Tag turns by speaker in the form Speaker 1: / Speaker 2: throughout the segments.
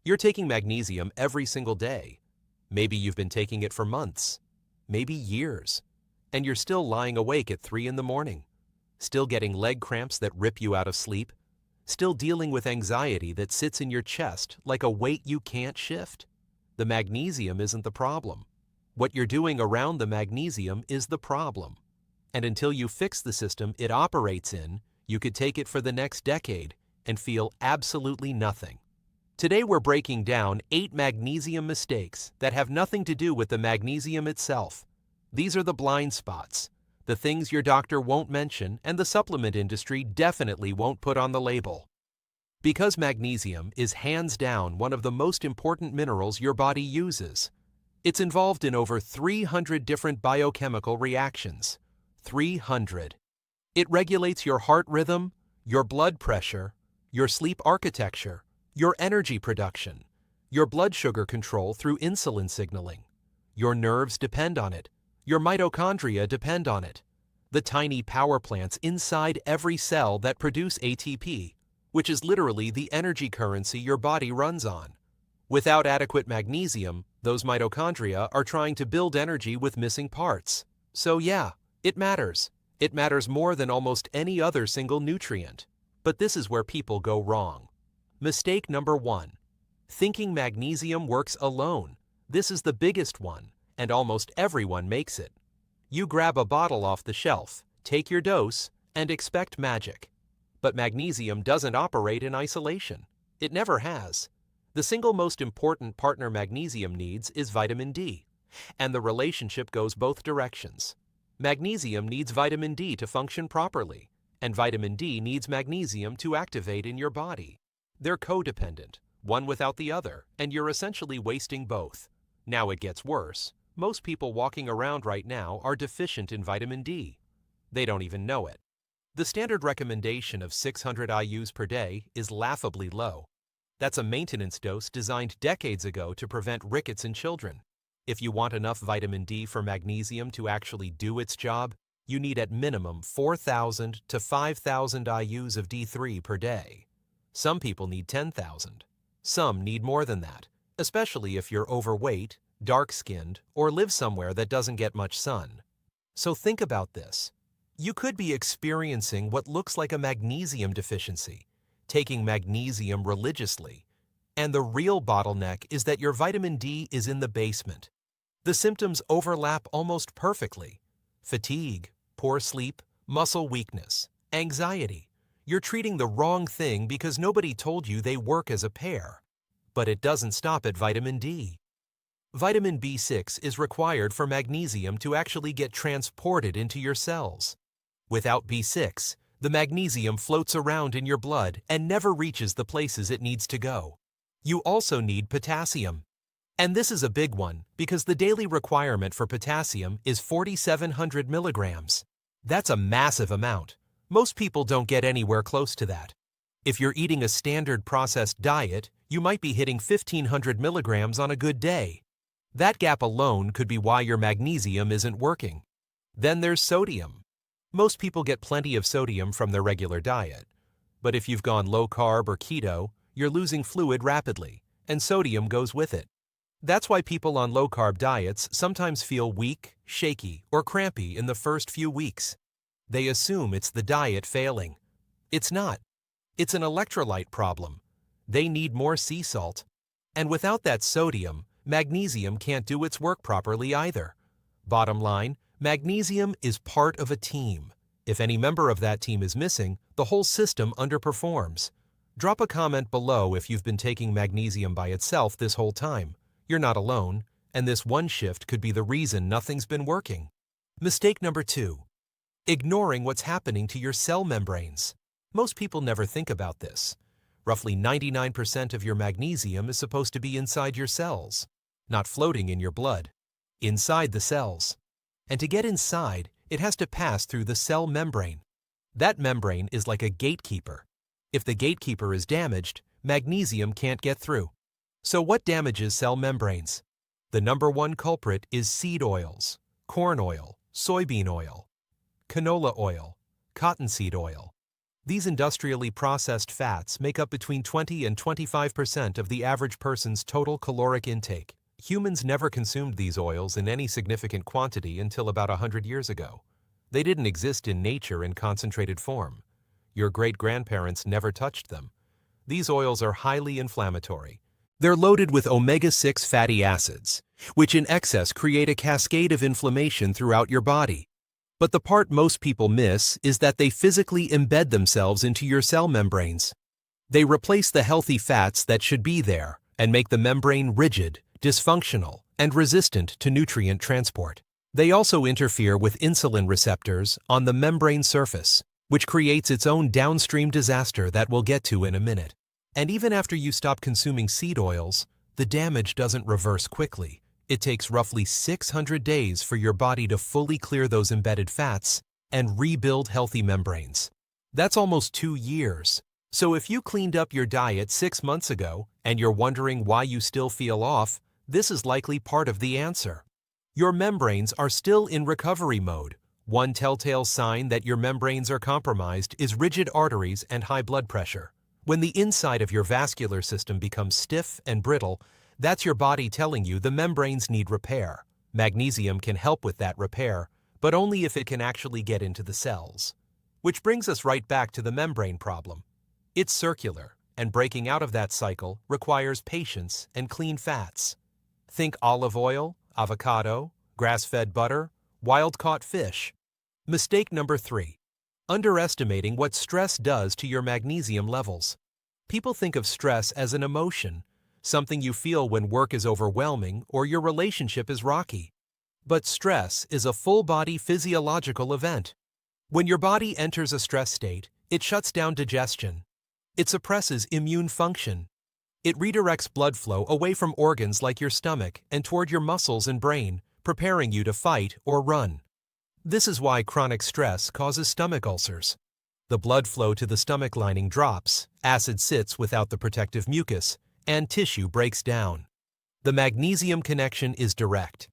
Speaker 1: You're taking magnesium every single day. Maybe you've been taking it for months, maybe years, and you're still lying awake at 3 in the morning, still getting leg cramps that rip you out of sleep, still dealing with anxiety that sits in your chest like a weight you can't shift. The magnesium isn't the problem. What you're doing around the magnesium is the problem. And until you fix the system it operates in, you could take it for the next decade and feel absolutely nothing. Today we're breaking down 8 magnesium mistakes that have nothing to do with the magnesium itself. These are the blind spots, the things your doctor won't mention and the supplement industry definitely won't put on the label. Because magnesium is hands down one of the most important minerals your body uses. It's involved in over 300 different biochemical reactions. 300. It regulates your heart rhythm, your blood pressure, your sleep architecture, your energy production, your blood sugar control through insulin signaling. Your nerves depend on it. Your mitochondria depend on it. The tiny power plants inside every cell that produce ATP, which is literally the energy currency your body runs on. Without adequate magnesium, those mitochondria are trying to build energy with missing parts. So yeah, it matters. It matters more than almost any other single nutrient. But this is where people go wrong. Mistake number 1. Thinking magnesium works alone. This is the biggest one, and almost everyone makes it. You grab a bottle off the shelf, take your dose, and expect magic. But magnesium doesn't operate in isolation. It never has. The single most important partner magnesium needs is vitamin D, and the relationship goes both directions. Magnesium needs vitamin D to function properly, and vitamin D needs magnesium to activate in your body. They're codependent, one without the other, and you're essentially wasting both. Now it gets worse. Most people walking around right now are deficient in vitamin D. They don't even know it. The standard recommendation of 600 IUs per day is laughably low. That's a maintenance dose designed decades ago to prevent rickets in children. If you want enough vitamin D for magnesium to actually do its job, you need at minimum 4,000 to 5,000 IUs of D3 per day. Some people need 10,000. Some need more than that, especially if you're overweight, dark-skinned, or live somewhere that doesn't get much sun. So think about this. You could be experiencing what looks like a magnesium deficiency, taking magnesium religiously, and the real bottleneck is that your vitamin D is in the basement. The symptoms overlap almost perfectly. Fatigue, poor sleep, muscle weakness, anxiety. You're treating the wrong thing because nobody told you they work as a pair. But it doesn't stop at vitamin D. Vitamin B6 is required for magnesium to actually get transported into your cells. Without B6, the magnesium floats around in your blood and never reaches the places it needs to go. You also need potassium. And this is a big one because the daily requirement for potassium is 4,700 milligrams. That's a massive amount. Most people don't get anywhere close to that. If you're eating a standard processed diet, you might be hitting 1,500 milligrams on a good day. That gap alone could be why your magnesium isn't working. Then there's sodium. Most people get plenty of sodium from their regular diet. But if you've gone low carb or keto, you're losing fluid rapidly, and sodium goes with it. That's why people on low carb diets sometimes feel weak, shaky, or crampy in the first few weeks. They assume it's the diet failing. It's not. It's an electrolyte problem. They need more sea salt. And without that sodium, magnesium can't do its work properly either. Bottom line, magnesium is part of a team. If any member of that team is missing, the whole system underperforms. Drop a comment below if you've been taking magnesium by itself this whole time. You're not alone, and this one shift could be the reason nothing's been working. Mistake number 2. Ignoring what's happening to your cell membranes. Most people never think about this. Roughly 99% of your magnesium is supposed to be inside your cells, not floating in your blood. Inside the cells. And to get inside, it has to pass through the cell membrane. That membrane is like a gatekeeper. If the gatekeeper is damaged, magnesium can't get through. So what damages cell membranes? The number one culprit is seed oils, corn oil, soybean oil, canola oil, cottonseed oil. These industrially processed fats make up between 20 and 25% of the average person's total caloric intake. Humans never consumed these oils in any significant quantity until about 100 years ago. They didn't exist in nature in concentrated form. Your great-grandparents never touched them. These oils are highly inflammatory. They're loaded with omega-6 fatty acids, which in excess create a cascade of inflammation throughout your body. But the part most people miss is that they physically embed themselves into your cell membranes. They replace the healthy fats that should be there and make the membrane rigid, dysfunctional, and resistant to nutrient transport. They also interfere with insulin receptors on the membrane surface, which creates its own downstream disaster that we'll get to in a minute. And even after you stop consuming seed oils, the damage doesn't reverse quickly. It takes roughly 600 days for your body to fully clear those embedded fats and rebuild healthy membranes. That's almost 2 years. So if you cleaned up your diet 6 months ago and you're wondering why you still feel off, this is likely part of the answer. Your membranes are still in recovery mode. One telltale sign that your membranes are compromised is rigid arteries and high blood pressure. When the inside of your vascular system becomes stiff and brittle, that's your body telling you the membranes need repair. Magnesium can help with that repair, but only if it can actually get into the cells. Which brings us right back to the membrane problem. It's circular, and breaking out of that cycle requires patience and clean fats. Think olive oil, avocado, grass-fed butter, wild-caught fish. Mistake number 3. Underestimating what stress does to your magnesium levels. People think of stress as an emotion, something you feel when work is overwhelming or your relationship is rocky. But stress is a full-body physiological event. When your body enters a stress state, it shuts down digestion. It suppresses immune function. It redirects blood flow away from organs like your stomach and toward your muscles and brain, preparing you to fight or run. This is why chronic stress causes stomach ulcers. The blood flow to the stomach lining drops, acid sits without the protective mucus, and tissue breaks down. The magnesium connection is direct.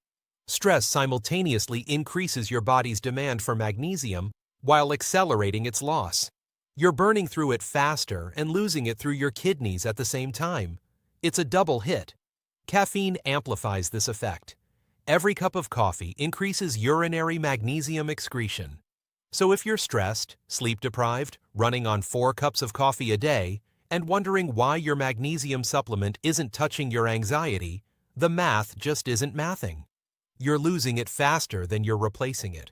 Speaker 1: Stress simultaneously increases your body's demand for magnesium while accelerating its loss. You're burning through it faster and losing it through your kidneys at the same time. It's a double hit. Caffeine amplifies this effect. Every cup of coffee increases urinary magnesium excretion. So if you're stressed, sleep-deprived, running on 4 cups of coffee a day, and wondering why your magnesium supplement isn't touching your anxiety, the math just isn't mathing. You're losing it faster than you're replacing it.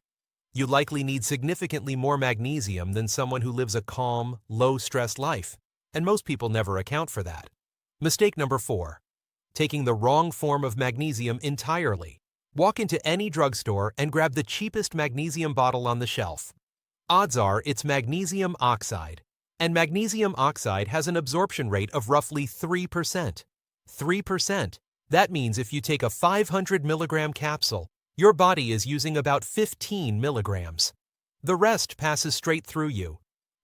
Speaker 1: You likely need significantly more magnesium than someone who lives a calm, low-stress life, and most people never account for that. Mistake number 4. Taking the wrong form of magnesium entirely. Walk into any drugstore and grab the cheapest magnesium bottle on the shelf. Odds are it's magnesium oxide, and magnesium oxide has an absorption rate of roughly 3%. 3%. That means if you take a 500 milligram capsule, your body is using about 15 milligrams. The rest passes straight through you.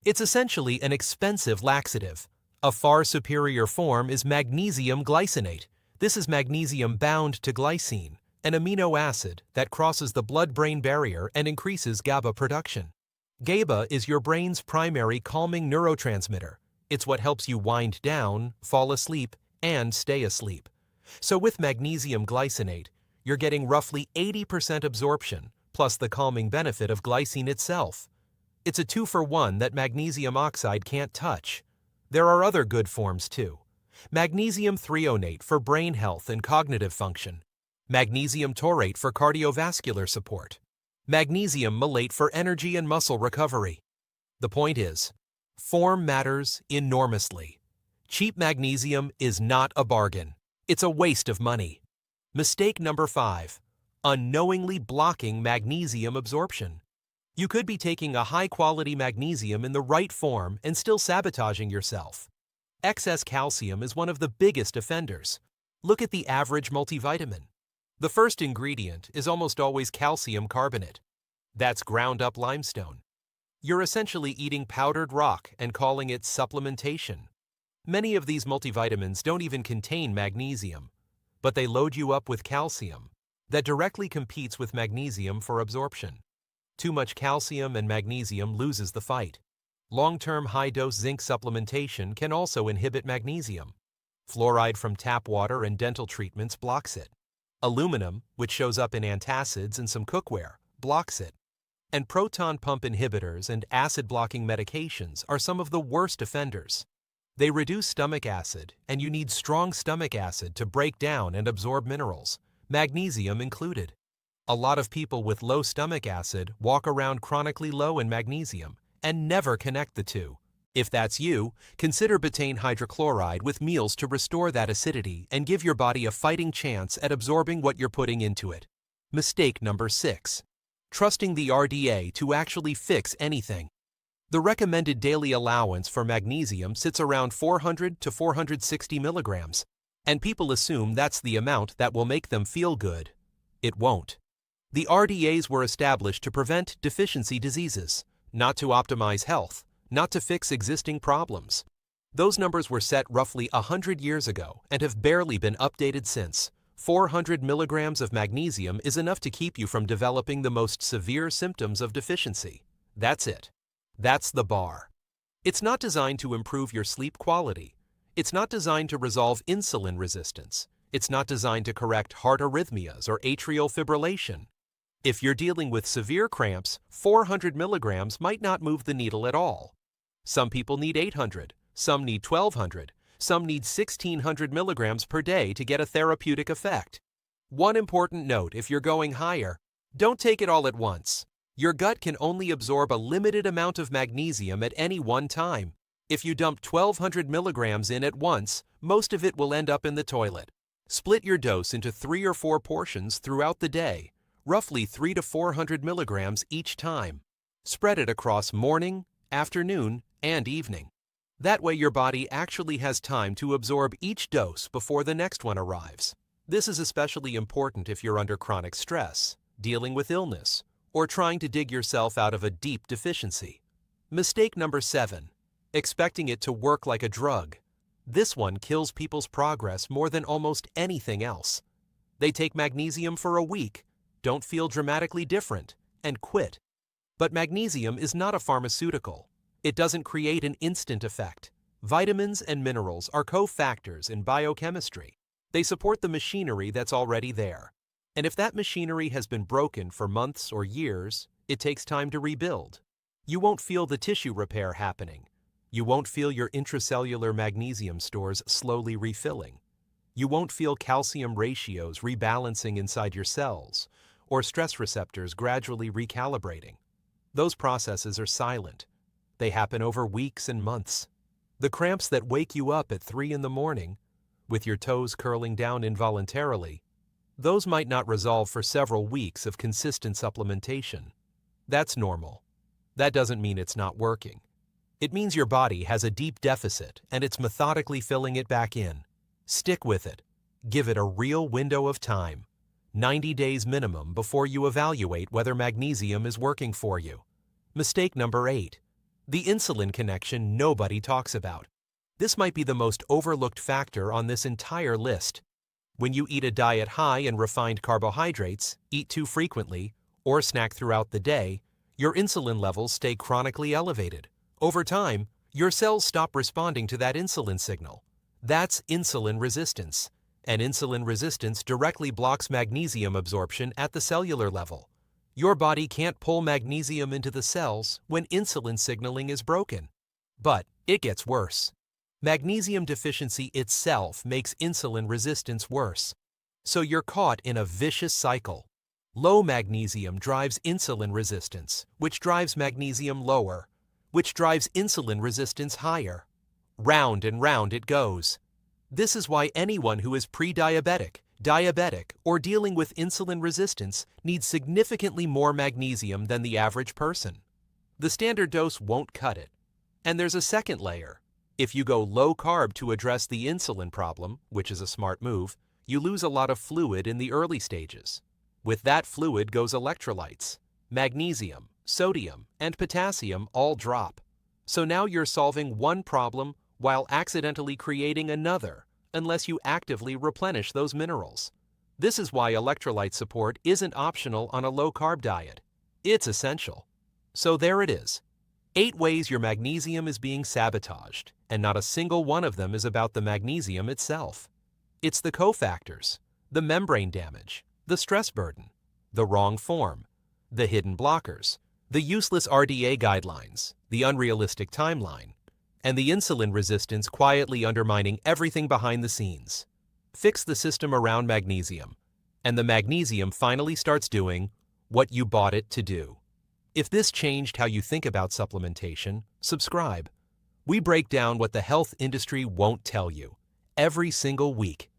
Speaker 1: It's essentially an expensive laxative. A far superior form is magnesium glycinate. This is magnesium bound to glycine, an amino acid that crosses the blood-brain barrier and increases GABA production. GABA is your brain's primary calming neurotransmitter. It's what helps you wind down, fall asleep, and stay asleep. So with magnesium glycinate, you're getting roughly 80% absorption, plus the calming benefit of glycine itself. It's a 2-for-1 that magnesium oxide can't touch. There are other good forms too. Magnesium threonate for brain health and cognitive function. Magnesium taurate for cardiovascular support. Magnesium malate for energy and muscle recovery. The point is, form matters enormously. Cheap magnesium is not a bargain. It's a waste of money. Mistake number 5. Unknowingly blocking magnesium absorption. You could be taking a high-quality magnesium in the right form and still sabotaging yourself. Excess calcium is one of the biggest offenders. Look at the average multivitamin. The first ingredient is almost always calcium carbonate. That's ground-up limestone. You're essentially eating powdered rock and calling it supplementation. Many of these multivitamins don't even contain magnesium, but they load you up with calcium that directly competes with magnesium for absorption. Too much calcium and magnesium loses the fight. Long-term high-dose zinc supplementation can also inhibit magnesium. Fluoride from tap water and dental treatments blocks it. Aluminum, which shows up in antacids and some cookware, blocks it. And proton pump inhibitors and acid-blocking medications are some of the worst offenders. They reduce stomach acid, and you need strong stomach acid to break down and absorb minerals, magnesium included. A lot of people with low stomach acid walk around chronically low in magnesium and never connect the two. If that's you, consider betaine hydrochloride with meals to restore that acidity and give your body a fighting chance at absorbing what you're putting into it. Mistake number 6. Trusting the RDA to actually fix anything. The recommended daily allowance for magnesium sits around 400 to 460 milligrams, and people assume that's the amount that will make them feel good. It won't. The RDAs were established to prevent deficiency diseases, not to optimize health, not to fix existing problems. Those numbers were set roughly 100 years ago and have barely been updated since. 400 milligrams of magnesium is enough to keep you from developing the most severe symptoms of deficiency. That's it. That's the bar. It's not designed to improve your sleep quality. It's not designed to resolve insulin resistance. It's not designed to correct heart arrhythmias or atrial fibrillation. If you're dealing with severe cramps, 400 milligrams might not move the needle at all. Some people need 800, some need 1200, some need 1600 milligrams per day to get a therapeutic effect. One important note if you're going higher, don't take it all at once. Your gut can only absorb a limited amount of magnesium at any one time. If you dump 1200 milligrams in at once, most of it will end up in the toilet. Split your dose into 3 or 4 portions throughout the day, roughly 300 to 400 milligrams each time. Spread it across morning, afternoon, and evening. That way your body actually has time to absorb each dose before the next one arrives. This is especially important if you're under chronic stress, dealing with illness, or trying to dig yourself out of a deep deficiency. Mistake number 7. Expecting it to work like a drug. This one kills people's progress more than almost anything else. They take magnesium for a week, don't feel dramatically different, and quit. But magnesium is not a pharmaceutical. It doesn't create an instant effect. Vitamins and minerals are cofactors in biochemistry. They support the machinery that's already there. And if that machinery has been broken for months or years, it takes time to rebuild. You won't feel the tissue repair happening. You won't feel your intracellular magnesium stores slowly refilling. You won't feel calcium ratios rebalancing inside your cells, or stress receptors gradually recalibrating. Those processes are silent. They happen over weeks and months. The cramps that wake you up at 3 in the morning, with your toes curling down involuntarily, those might not resolve for several weeks of consistent supplementation. That's normal. That doesn't mean it's not working. It means your body has a deep deficit and it's methodically filling it back in. Stick with it. Give it a real window of time. 90 days minimum before you evaluate whether magnesium is working for you. Mistake number 8. The insulin connection nobody talks about. This might be the most overlooked factor on this entire list. When you eat a diet high in refined carbohydrates, eat too frequently, or snack throughout the day, your insulin levels stay chronically elevated. Over time, your cells stop responding to that insulin signal. That's insulin resistance. And insulin resistance directly blocks magnesium absorption at the cellular level. Your body can't pull magnesium into the cells when insulin signaling is broken. But it gets worse. Magnesium deficiency itself makes insulin resistance worse. So you're caught in a vicious cycle. Low magnesium drives insulin resistance, which drives magnesium lower, which drives insulin resistance higher. Round and round it goes. This is why anyone who is pre-diabetic, diabetic, or dealing with insulin resistance needs significantly more magnesium than the average person. The standard dose won't cut it. And there's a second layer. If you go low carb to address the insulin problem, which is a smart move, you lose a lot of fluid in the early stages. With that fluid goes electrolytes. Magnesium, sodium, and potassium all drop. So now you're solving one problem while accidentally creating another, unless you actively replenish those minerals. This is why electrolyte support isn't optional on a low-carb diet. It's essential. So there it is. 8 ways your magnesium is being sabotaged, and not a single one of them is about the magnesium itself. It's the cofactors, the membrane damage, the stress burden, the wrong form, the hidden blockers, the useless RDA guidelines, the unrealistic timeline, and the insulin resistance quietly undermining everything behind the scenes. Fix the system around magnesium, and the magnesium finally starts doing what you bought it to do. If this changed how you think about supplementation, subscribe. We break down what the health industry won't tell you every single week.